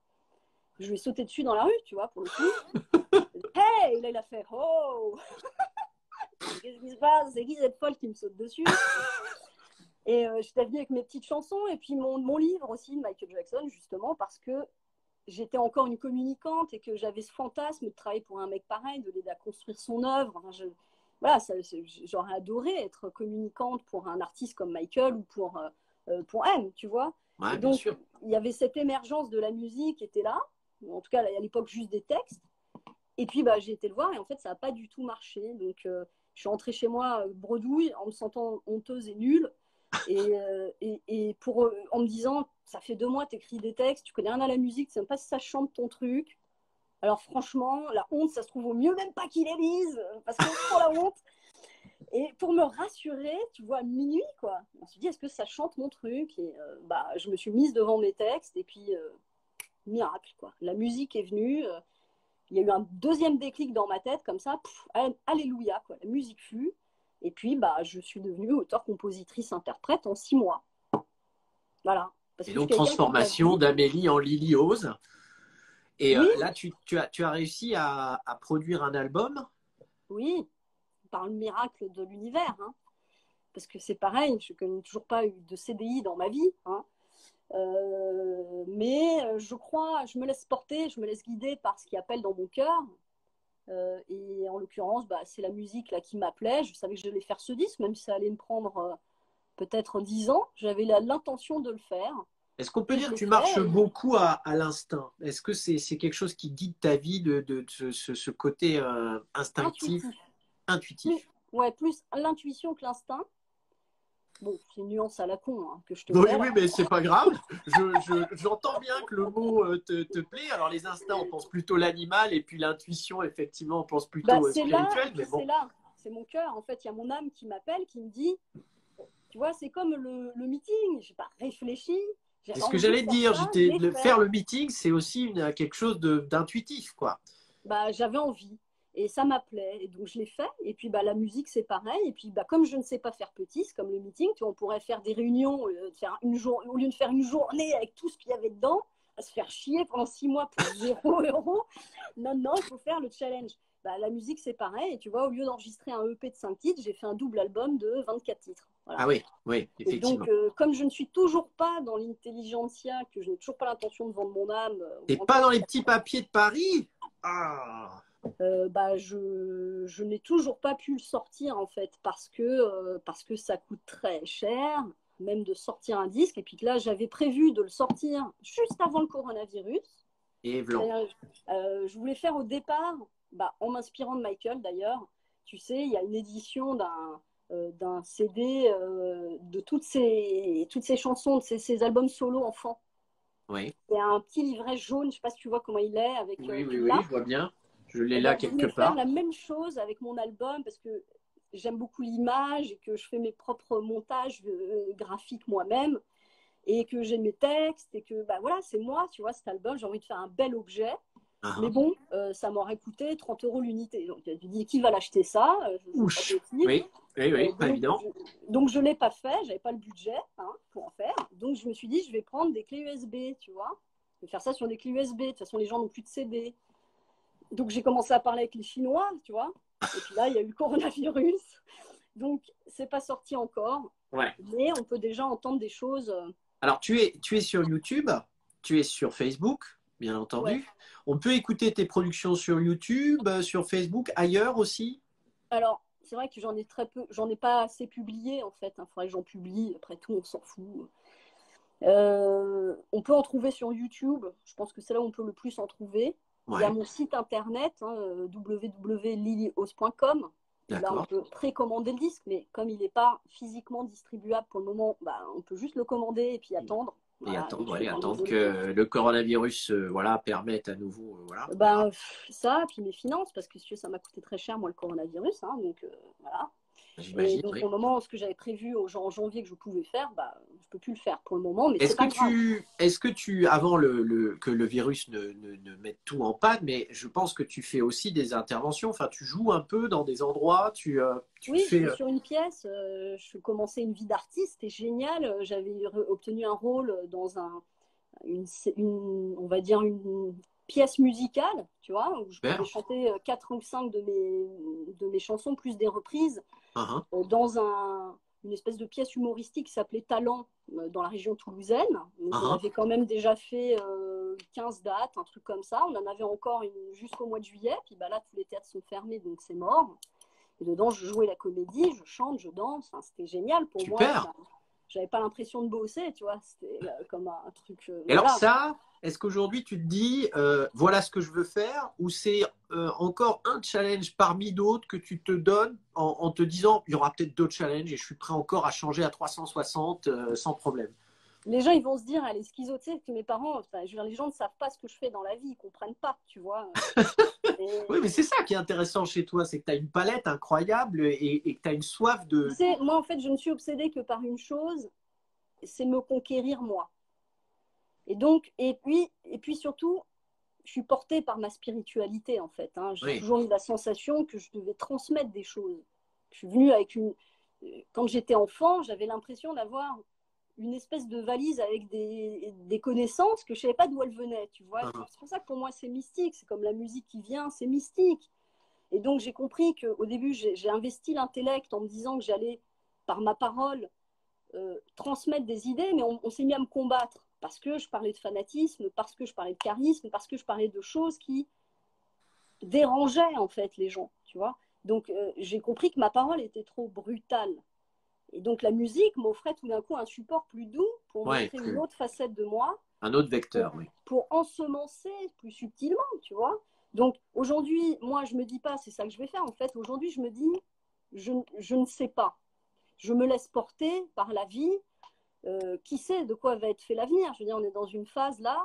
Je lui ai sauté dessus dans la rue, tu vois, pour le coup. Hey, là il a fait oh, qu'est-ce qui se passe? C'est qui cette folle qui me saute dessus? Et j'étais venue avec mes petites chansons et puis mon livre aussi de Michael Jackson, justement, parce que j'étais encore une communicante et que j'avais ce fantasme de travailler pour un mec pareil, de l'aider à construire son œuvre. Enfin, voilà, j'aurais adoré être communicante pour un artiste comme Michael ou pour M, tu vois. Ouais, Et bien donc, sûr. il y avait cette émergence de la musique qui était là, en tout cas à l'époque juste des textes. Et puis, bah, j'ai été le voir et en fait, ça n'a pas du tout marché. Donc, je suis rentrée chez moi bredouille en me sentant honteuse et nulle. En me disant, ça fait 2 mois, tu écris des textes, tu connais rien à la musique, tu sais même pas si ça chante ton truc. Alors franchement, la honte, ça se trouve au mieux même pas qu'il les lise, parce que trop la honte. Et pour me rassurer, tu vois, à minuit, quoi, je me suis dit, est-ce que ça chante mon truc? Et bah, je me suis mise devant mes textes, et puis, miracle, quoi. La musique est venue, il y a eu un deuxième déclic dans ma tête, comme ça, alléluia, quoi. La musique fut. Et puis, bah, je suis devenue auteure, compositrice, interprète en 6 mois. Voilà. Parce Et que je suis donc, quelqu'un qui m'a transformation dit, d'Amélie en Lily Rose. Et oui, là, tu as réussi à produire un album. oui, par le miracle de l'univers. Hein. Parce que c'est pareil, je n'ai toujours pas eu de CDI dans ma vie. Hein. Mais je crois, je me laisse porter, je me laisse guider par ce qui appelle dans mon cœur. Et en l'occurrence, bah, c'est la musique là, qui m'appelait. Je savais que j'allais faire ce disque, même si ça allait me prendre peut-être 10 ans. J'avais l'intention de le faire. Est-ce qu'on peut Et dire je que l'ai tu marches fait. beaucoup à l'instinct? Est-ce que c'est quelque chose qui guide ta vie de ce côté instinctif, Intuitif. Plus, intuitif? ouais, plus l'intuition que l'instinct. Bon, c'est une nuance à la con hein, que je te Oui, mets oui, là. mais c'est pas grave. J'entends bien que le mot te plaît. Alors, les instincts, on pense plutôt l'animal, et puis l'intuition, effectivement, on pense Bah, plutôt spirituel, mais bon. c'est mon cœur. En fait, il y a mon âme qui m'appelle, qui me dit, tu vois, c'est comme le meeting. Je n'ai pas réfléchi. C'est J'avais ce que envie de j'allais faire dire. ça, je l'ai fait. Faire le meeting, c'est aussi quelque chose d'intuitif, quoi. Bah, j'avais envie et ça m'appelait. Et donc, je l'ai fait. Et puis, bah, la musique, c'est pareil. Et puis, bah, comme je ne sais pas faire petit, c'est comme le meeting, tu vois, on pourrait faire des réunions, au lieu de faire une journée avec tout ce qu'il y avait dedans, à se faire chier pendant 6 mois pour 0 €. Non, non, il faut faire le challenge. Bah, la musique, c'est pareil. Et tu vois, au lieu d'enregistrer un EP de 5 titres, j'ai fait un double album de 24 titres. Voilà. Ah oui, oui, Et donc, effectivement. comme je ne suis toujours pas dans l'intelligentsia, que je n'ai toujours pas l'intention de vendre mon âme aux T'es gens pas qui dans les achètent, petits papiers de Paris? Ah, bah, je n'ai toujours pas pu le sortir en fait parce que ça coûte très cher, même de sortir un disque. Et puis là, j'avais prévu de le sortir juste avant le coronavirus. et blanc. Je voulais faire au départ, bah, en m'inspirant de Michael d'ailleurs. Tu sais, il y a une édition d'un CD de toutes ces chansons, de ces albums solo enfants. Oui, Il y a un petit livret jaune, je ne sais pas si tu vois comment il est, avec oui, oui, tu oui, l'as. je vois bien. Je l'ai Eh là ben, je quelque voulais faire part. la même chose avec mon album parce que j'aime beaucoup l'image et que je fais mes propres montages graphiques moi-même et que j'ai mes textes et que bah voilà, c'est moi, tu vois, cet album, j'ai envie de faire un bel objet. Mais Ah, bon, ça m'aurait coûté 30 € l'unité. Donc, tu dis, qui va l'acheter ça? Je ne veux pas te ouch. dire. Oui, oui, oui, pas évident. Donc, je ne l'ai pas fait. Je n'avais pas le budget pour en faire. Donc, je me suis dit, je vais prendre des clés USB, tu vois. Je vais faire ça sur des clés USB. De toute façon, les gens n'ont plus de CD. Donc, j'ai commencé à parler avec les Chinois, tu vois. Et puis là, il y a eu le coronavirus. Donc, c'est pas sorti encore. Ouais. Mais on peut déjà entendre des choses. Alors, tu es sur YouTube, tu es sur Facebook, bien Ouais. entendu. On peut écouter tes productions sur YouTube, sur Facebook, ailleurs aussi. Alors, c'est vrai que j'en ai très peu, j'en ai pas assez publié en fait. Il faudrait que j'en publie. Après tout, on s'en fout. On peut en trouver sur YouTube. Je pense que c'est là où on peut le plus en trouver. Il y a Ouais, mon site internet, www.lilios.com, où là on d'accord. peut précommander le disque, mais comme il n'est pas physiquement distribuable pour le moment, bah, on peut juste le commander et puis attendre. Et Voilà, et attendre, je suis ouais, vraiment attendre désolée. que le coronavirus voilà, permette à nouveau. Voilà, on verra. Ben, ça, puis mes finances, parce que si tu veux, ça m'a coûté très cher, moi, le coronavirus. Donc, voilà. Et J'imagine, donc, oui. pour le moment, ce que j'avais prévu en janvier que je pouvais faire, bah, je ne peux plus le faire pour le moment, mais c'est pas grave. Est-ce que tu, avant que le virus ne mette tout en panne, mais je pense que tu fais aussi des interventions, enfin, tu joues un peu dans des endroits, tu Oui, fais. j'étais sur une pièce, je commençais une vie d'artiste, c'était génial. J'avais obtenu un rôle dans on va dire une pièce musicale, tu vois, où je pouvais Super. chanter 4 ou 5 de mes chansons, plus des reprises, Uhum. dans une espèce de pièce humoristique qui s'appelait Talent dans la région toulousaine. Donc on Uhum. avait quand même déjà fait 15 dates, un truc comme ça. On en avait encore jusqu'au mois de juillet. Puis bah, là, tous les théâtres sont fermés, donc c'est mort. Et dedans, je jouais la comédie, je chante, je danse. Enfin, c'était génial pour moi. Super. J'avais pas l'impression de bosser, tu vois. C'était comme un truc. Et alors Voilà. ça, est-ce qu'aujourd'hui tu te dis, voilà ce que je veux faire, ou c'est encore un challenge parmi d'autres que tu te donnes en te disant, il y aura peut-être d'autres challenges et je suis prêt encore à changer à 360 sans problème. Les gens, ils vont se dire, elle est schizo, tu sais, que mes parents, enfin, je veux dire, les gens ne savent pas ce que je fais dans la vie, ils comprennent pas, tu vois. Oui, mais Et, c'est ça qui est intéressant chez toi, c'est que tu as une palette incroyable et que tu as une soif tu de. sais, moi, en fait, je ne suis obsédée que par une chose, c'est me conquérir moi. Et donc, et puis surtout, je suis portée par ma spiritualité, en fait. J'ai Oui, toujours eu la sensation que je devais transmettre des choses. Je suis venue avec quand j'étais enfant, j'avais l'impression d'avoir une espèce de valise avec des connaissances que je ne savais pas d'où elles venaient, tu vois. uh-huh. C'est pour ça que pour moi, c'est mystique. C'est comme la musique qui vient, c'est mystique. Et donc, j'ai compris qu'au début, j'ai investi l'intellect en me disant que j'allais, par ma parole, transmettre des idées, mais on s'est mis à me combattre parce que je parlais de fanatisme, parce que je parlais de charisme, parce que je parlais de choses qui dérangeaient en fait les gens, tu vois. Donc j'ai compris que ma parole était trop brutale. Et donc la musique m'offrait tout d'un coup un support plus doux pour Ouais, montrer une autre facette de moi, un autre vecteur, oui. pour ensemencer plus subtilement, tu vois. Donc aujourd'hui, moi je me dis pas, c'est ça que je vais faire en fait. Aujourd'hui, je me dis, je ne sais pas. Je me laisse porter par la vie. Qui sait de quoi va être fait l'avenir? Je veux dire, on est dans une phase là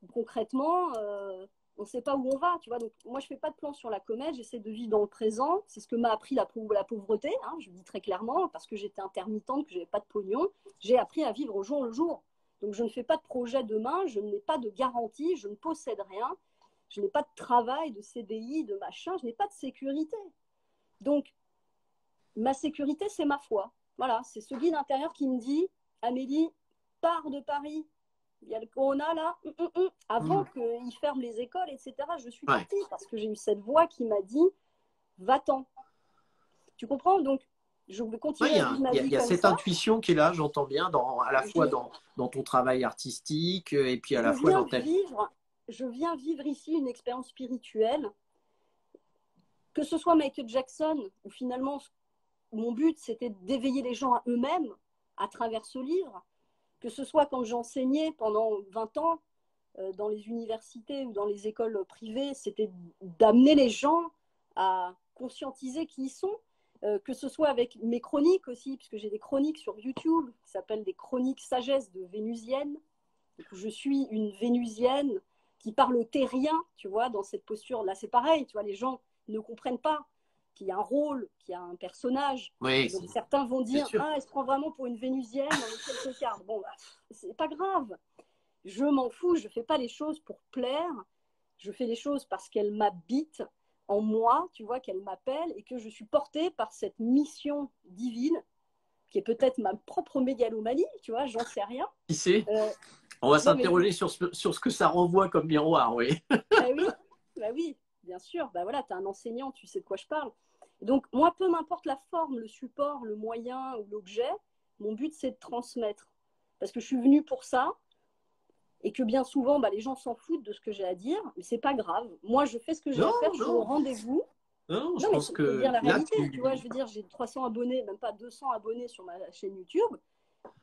où concrètement, on ne sait pas où on va, tu vois. Donc, moi, je ne fais pas de plan sur la comète, j'essaie de vivre dans le présent. C'est ce que m'a appris la pauvreté, hein, je le dis très clairement, parce que j'étais intermittente, que je n'avais pas de pognon. J'ai appris à vivre au jour le jour. Donc, je ne fais pas de projet demain, je n'ai pas de garantie, je ne possède rien, je n'ai pas de travail, de CDI, de machin, je n'ai pas de sécurité. Donc, ma sécurité, c'est ma foi. Voilà, c'est ce guide intérieur qui me dit, Amélie, pars de Paris. Il y a le corona là, avant qu'ils ferment les écoles, etc. Je suis partie parce que j'ai eu cette voix qui m'a dit, va-t'en. Tu comprends? Donc, je vais continuer à vivre ma vie Il y a comme cette ça. intuition qui est là, j'entends bien, à la fois dans ton travail artistique et puis à la fois dans ta vie. Je viens vivre ici une expérience spirituelle. Que ce soit Michael Jackson, où finalement, mon but, c'était d'éveiller les gens à eux-mêmes à travers ce livre. Que ce soit quand j'enseignais pendant 20 ans dans les universités ou dans les écoles privées, c'était d'amener les gens à conscientiser qui ils sont. Que ce soit avec mes chroniques aussi, puisque j'ai des chroniques sur YouTube qui s'appellent des chroniques sagesse de vénusienne. Donc, je suis une vénusienne qui parle au terrien, tu vois, dans cette posture-là. C'est pareil, tu vois, les gens ne comprennent pas qu'il y a un rôle, qu'il y a un personnage. Oui, donc certains vont dire, ah, elle se prend vraiment pour une vénusienne dans les quelques cartes. Bon, bah, c'est pas grave. Je m'en fous, je fais pas les choses pour plaire. Je fais les choses parce qu'elles m'habitent en moi, tu vois, qu'elles m'appellent et que je suis portée par cette mission divine qui est peut-être ma propre mégalomanie, tu vois, j'en sais rien. Qui sait on va s'interroger sur ce que ça renvoie comme miroir, oui. Bah oui, bien sûr. Bah voilà, tu es un enseignant, tu sais de quoi je parle. Donc, moi, peu m'importe la forme, le support, le moyen ou l'objet, mon but, c'est de transmettre. Parce que je suis venue pour ça et que bien souvent, bah, les gens s'en foutent de ce que j'ai à dire, mais c'est pas grave. Moi, je fais ce que j'ai à faire, je suis au rendez-vous. Non, je pense que dire la réalité, là, tu vois, je veux dire, j'ai 300 abonnés, même pas 200 abonnés sur ma chaîne YouTube.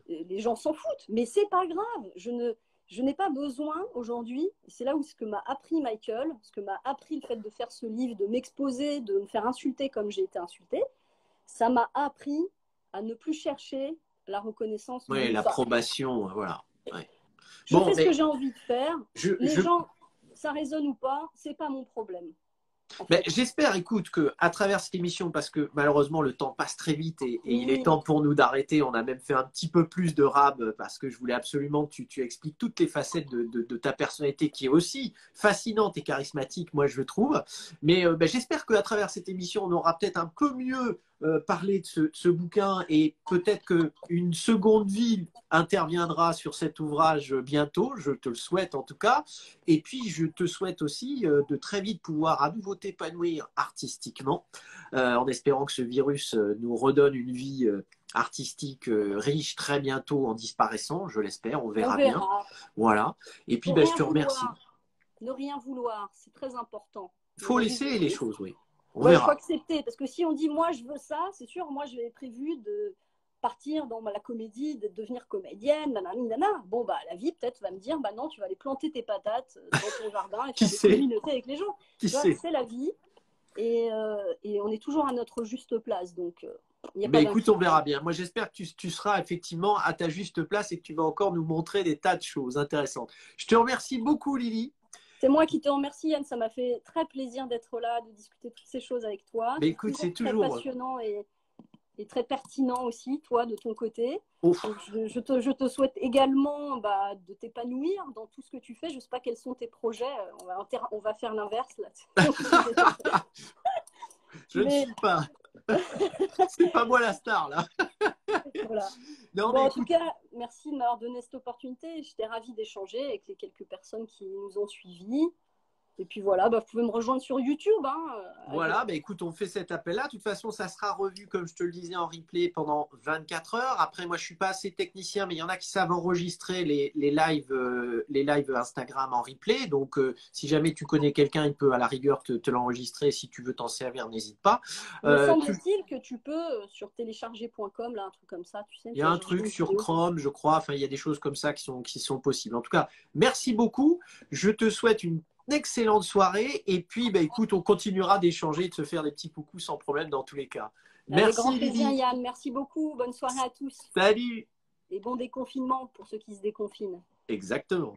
Les gens s'en foutent, mais c'est pas grave. Je n'ai pas besoin aujourd'hui, c'est là où ce que m'a appris Michael, ce que m'a appris le fait de faire ce livre, de m'exposer, de me faire insulter comme j'ai été insultée, ça m'a appris à ne plus chercher la reconnaissance. Oui, l'approbation, voilà. Ouais. Je fais ce que j'ai envie de faire. Les gens, ça résonne ou pas, c'est pas mon problème. J'espère, écoute, qu'à travers cette émission, parce que malheureusement le temps passe très vite et il est temps pour nous d'arrêter, on a même fait un petit peu plus de rab parce que je voulais absolument que tu expliques toutes les facettes de ta personnalité qui est aussi fascinante et charismatique, moi je le trouve. Mais j'espère qu'à travers cette émission, on aura peut-être un peu mieux parlé de ce bouquin et peut-être qu'une seconde vie interviendra sur cet ouvrage bientôt, je te le souhaite en tout cas. Et puis je te souhaite aussi de très vite pouvoir à nouveau t'épanouir artistiquement, en espérant que ce virus nous redonne une vie artistique riche très bientôt en disparaissant, je l'espère, on verra bien. Voilà. Et puis je te remercie. Ne rien vouloir, c'est très important. Il faut laisser les choses, oui. Il faut accepter, parce que si on dit moi je veux ça, c'est sûr, moi j'avais prévu de partir dans la comédie, de devenir comédienne, nanana. Bon, bah, la vie peut-être va me dire, bah non, tu vas aller planter tes patates dans ton jardin et faire des communautés avec les gens. C'est la vie. Et on est toujours à notre juste place. Donc, écoute, on verra bien. Moi, j'espère que tu seras effectivement à ta juste place et que tu vas encore nous montrer des tas de choses intéressantes. Je te remercie beaucoup, Lily. C'est moi qui te remercie, Yann. Ça m'a fait très plaisir d'être là, de discuter toutes ces choses avec toi. Mais écoute, c'est toujours très passionnant et très pertinent aussi, toi, de ton côté. Je te souhaite également de t'épanouir dans tout ce que tu fais. Je ne sais pas quels sont tes projets. On va faire l'inverse là. Je ne suis pas. C'est pas moi la star là. Voilà. Non, en tout cas, merci de m'avoir donné cette opportunité. J'étais ravie d'échanger avec les quelques personnes qui nous ont suivis. Et puis voilà, vous pouvez me rejoindre sur YouTube. Voilà, écoute, on fait cet appel-là. De toute façon, ça sera revu, comme je te le disais, en replay pendant 24 heures. Après, moi, je ne suis pas assez technicien, mais il y en a qui savent enregistrer les lives Instagram en replay. Donc, si jamais tu connais quelqu'un, il peut à la rigueur te l'enregistrer. Si tu veux t'en servir, n'hésite pas. Me semble-t-il que tu peux, sur télécharger.com, là, un truc comme ça, tu sais. Il y a un truc sur Chrome, je crois. Enfin, il y a des choses comme ça qui sont possibles. En tout cas, merci beaucoup. Je te souhaite une excellente soirée et puis écoute, on continuera d'échanger, de se faire des petits coucous sans problème dans tous les cas. Merci grand plaisir, Yann, merci beaucoup, bonne soirée à tous. Salut. Et bon déconfinement pour ceux qui se déconfinent. Exactement.